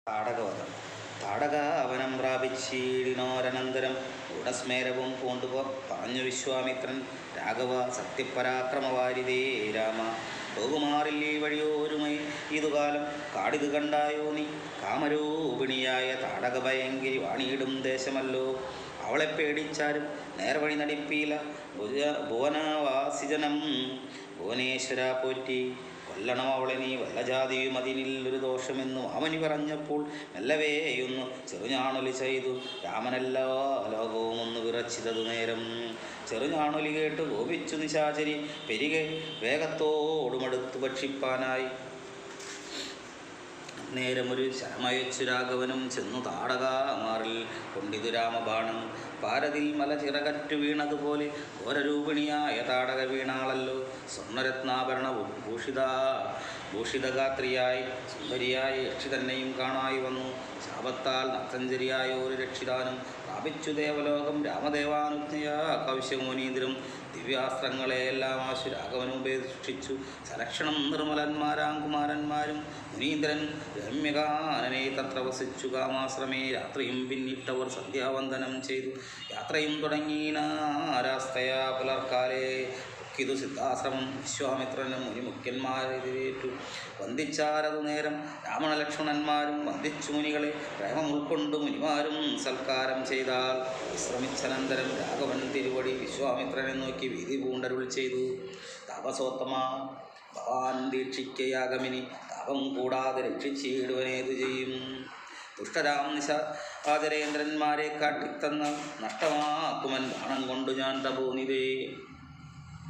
താടകവധം. താടകാവനം പ്രാപിച്ചീടിനോരനന്തരം ഗൂഢസ്മേരവും പൂണ്ടു പറഞ്ഞു വിശ്വാമിത്രൻ, രാഘവ സത്യപരാക്രമവാരിതേ രാമ, പോകുമാറില്ലേ വഴിയോരുമൈ ഇതുകാലം കാടിതു കണ്ടായോ നീ? കാമരൂപിണിയായ താടകഭയങ്കരി വാണിയിടും ദേശമല്ലോ. അവളെ പേടിച്ചാലും നേർവഴി നടിപ്പീല ഭുവനവാസിജനം. ഭുവനേശ്വര പോറ്റി, കൊല്ലണം അവളെ നീ, വല്ല ജാതിയും അതിനില്ലൊരു ദോഷമെന്നു മാമനി പറഞ്ഞപ്പോൾ മെല്ലവേയൊന്നു ചെറുഞാണൊലി ചെയ്തു രാമനെല്ലാ ലോകവും ഒന്ന് വിറച്ചിതതു നേരം. ചെറുഞാണൊലി കേട്ട് കോപിച്ചു നിശാചരി പെരികെ വേഗത്തോടുമടുത്തു ഭക്ഷിപ്പാനായി. നേരമൊരു ശരമയച്ചു രാഘവനും ചെന്നു താടകാമാറിൽ കൊണ്ടിതു രാമബാണം. പാരതിൽ മല ചിറകറ്റു വീണതുപോലെ ഘോരരൂപിണിയായ താടക വീണാളല്ലോ. സ്വർണ്ണരത്നാഭരണ ഭൂഷിതഗാത്രിയായി സുന്ദരിയായ യക്ഷി തന്നെയും കാണായി വന്നു. ശാപത്താൽ നക്തഞ്ചരിയായ ഒരു രക്ഷിതാനും പ്രാപിച്ചു ദേവലോകം. രാമദേവാനുജ്ഞയാ കൗശ്യമുനീന്ദ്രം ദിവ്യാസ്ത്രങ്ങളെയെല്ലാം ആശു രാഘവനും ഉപേക്ഷിച്ചു. സലക്ഷണം നിർമ്മലന്മാരാം കുമാരന്മാരും മുനീന്ദ്രൻ രമ്യകാനനെ തത്ര വസിച്ചു. കാമാശ്രമേ രാത്രിയും പിന്നിട്ടവർ സന്ധ്യാവന്ദനം ചെയ്തു. യാത്രയും തുടങ്ങിനാരാസ്തയാ പുലർക്കാലേ പൊക്കിതു സിദ്ധാശ്രമം. വിശ്വാമിത്രനും മുനിമുഖ്യന്മാരെതിരേറ്റു വന്ദിച്ചാരതു നേരം. രാമണലക്ഷ്മണന്മാരും വന്ദിച്ചു മുനികളെ. പ്രേമം ഉൾക്കൊണ്ടു മുനിമാരും സൽക്കാരം ചെയ്താൽ. വിശ്രമിച്ചനന്തരം രാഘവൻ തിരുവടി വിശ്വാമിത്രനെ നോക്കി വീതി പൂണ്ടരുൾ ചെയ്തു. താപസോത്തമ, ഭവാൻ ദീക്ഷിക്കയാഗമിനി, താപം കൂടാതെ രക്ഷിച്ചിടുവനേതു ചെയ്യും? ദുഷ്ടരാം നിശാചരേന്ദ്രന്മാരെ കാട്ടിത്തന്ന നഷ്ടമാക്കുമൻ ബാണം കൊണ്ടു ഞാൻ തപോനിതേ.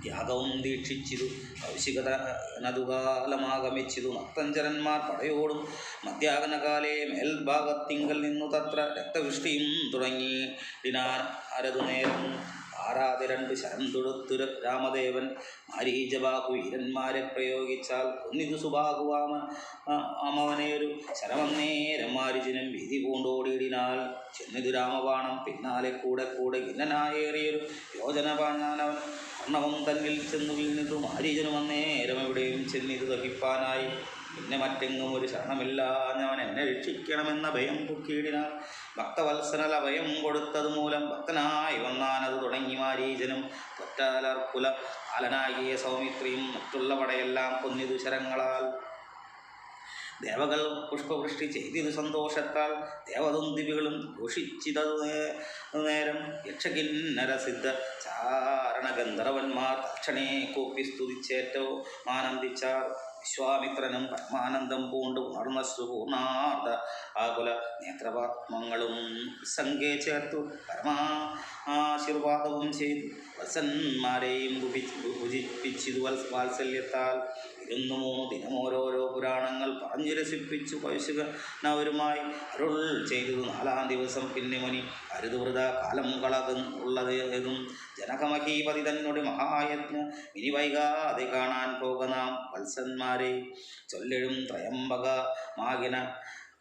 യാഗവും ദീക്ഷിച്ചിതു കൗശികനതുകാലമാഗമിച്ചിതു. നക്തഞ്ചരന്മാർ പടയോടും മധ്യാഹ്നകാലേ മേൽഭാഗത്തിങ്കൽ നിന്നു തത്ര രക്തവൃഷ്ടിയും തുടങ്ങിയിടിനാരതു നേരം. ആരാതെ രണ്ട് ശരം തൊടുത്തു രാമദേവൻ മാരീചബാഹു വീരന്മാരെ പ്രയോഗിച്ചാൽ കൊന്നിതു സുബാഹുവാമവനെയൊരു ശരമന്നേരം മാരീചനും ഭീതി പൂണ്ടോടിയിടിനാൽ. ചെന്നിതു രാമബാണം പിന്നാലെ കൂടെ കൂടെ ഖിന്നനായേറിയൊരു യോജന പാഞ്ഞാനവൻ കർണവും തന്നിൽ ചെന്നു വീണിതു. മാരീചനും അന്നേരം എവിടെയും ചെന്നിതു ദഹിപ്പാനായി. പിന്നെ മറ്റെങ്ങും ഒരു ശരണമില്ലാഞ്ഞവൻ എന്നെ രക്ഷിക്കണമെന്ന ഭയം പൊക്കിയിടിനാൽ. ഭക്തവത്സനൽ അഭയം കൊടുത്തതു മൂലം ഭക്തനായി വന്നാനത് തുടങ്ങി മാരീചനും. ഒറ്റാലർക്കുല കാലനാകിയ സൗമിത്രിയും മറ്റുള്ള പടയെല്ലാം കൊന്നിതു ശരങ്ങളാൽ. ദേവകൾ പുഷ്പവൃഷ്ടി ചെയ്തിതു സന്തോഷത്താൽ. ദേവദുന്ദിവികളും ഘോഷിച്ചിതതു നേരം. യക്ഷകിന്നരസിദ്ധ ചാരണ ഗന്ധർവന്മാർ തക്ഷണേ കൂപ്പി സ്തുതിച്ചേറ്റവും ആനന്ദിച്ചാർ. വിശ്വാമിത്രനും പരമാനന്ദം പൂണ്ട് ഉണർന്നസ്സു പൂർണ്ണാർദ്ധ ആകുല നേത്രപാത്മങ്ങളും സംഘേ ചേർത്തു പരമാശീർവാദവും ചെയ്തു. വത്സന്മാരെയും ഭുജിപ്പിച്ചിതു വാത്സല്യത്താൽ. 23 ദിനം ഓരോരോ പുരാണങ്ങൾ പറഞ്ഞു രസിപ്പിച്ചു കൗശികനവരുമായി അരുൾ ചെയ്തതു. 4-ാം ദിവസം പിന്നെ മുനി അരുതുവൃത കാലം കളകുള്ളതേതും ജനകമഹീപതി തന്നോട് മഹായജ്ഞ ഇനി വൈകാതെ കാണാൻ പോകനാം വത്സന്മാരെ. ചൊല്ലെഴും ത്രയംബക മാകിന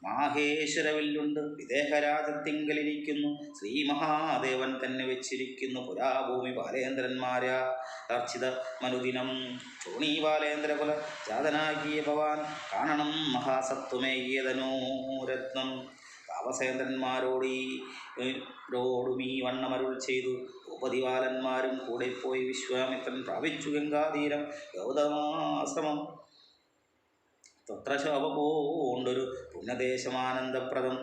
മാഹേശ്വരവില്ലുണ്ട് വിദേഹരാജത്തിങ്കലിരിക്കുന്നു. ശ്രീ മഹാദേവൻ തന്നെ വെച്ചിരിക്കുന്നു പുരാഭൂമി ബാലേന്ദ്രന്മാരാ അർച്ചിത മനുദിനം. ചോണീ ബാലേന്ദ്രകുല ജാതനാകിയ ഭവാൻ കാണണം മഹാസത്വമേകിയതനൂരത്നം. താപസേന്ദ്രന്മാരോടുമീ വണ്ണമരുൾ ചെയ്തു. ഭൂപതിബാലന്മാരും കൂടെ പോയി വിശ്വാമിത്രൻ പ്രാപിച്ചു ഗംഗാതീരം ഗൗതമാശ്രമം. തത്ര ശോഭപൂണ്ടൊരു പുണ്യദേശമാനന്ദപ്രദം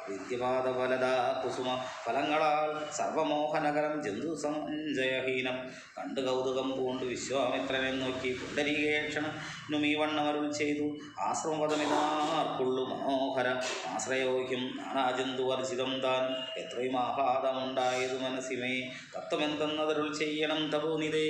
വിദ്യപാദഫലദാ കുസുമ ഫലങ്ങളാൽ സർവമോഹനകരം ജന്തു സഞ്ജയഹീനം. കണ്ടു കൗതുകം പൂണ്ടു വിശ്വാമിത്രനെ നോക്കി പുണ്ടരീകേക്ഷണനുമീ വണ്ണമരുൾ ചെയ്തു. ആശ്രമപദമിതാർക്കുള്ളു മനോഹര ആശ്രയോഹ്യം നാനാജന്തുവർജിതം താനും. എത്രയും ആഹ്ലാദമുണ്ടായതു മനസ്സിമേ തത്വമെന്തെന്നതരുൾ ചെയ്യണം തപോനിതേ.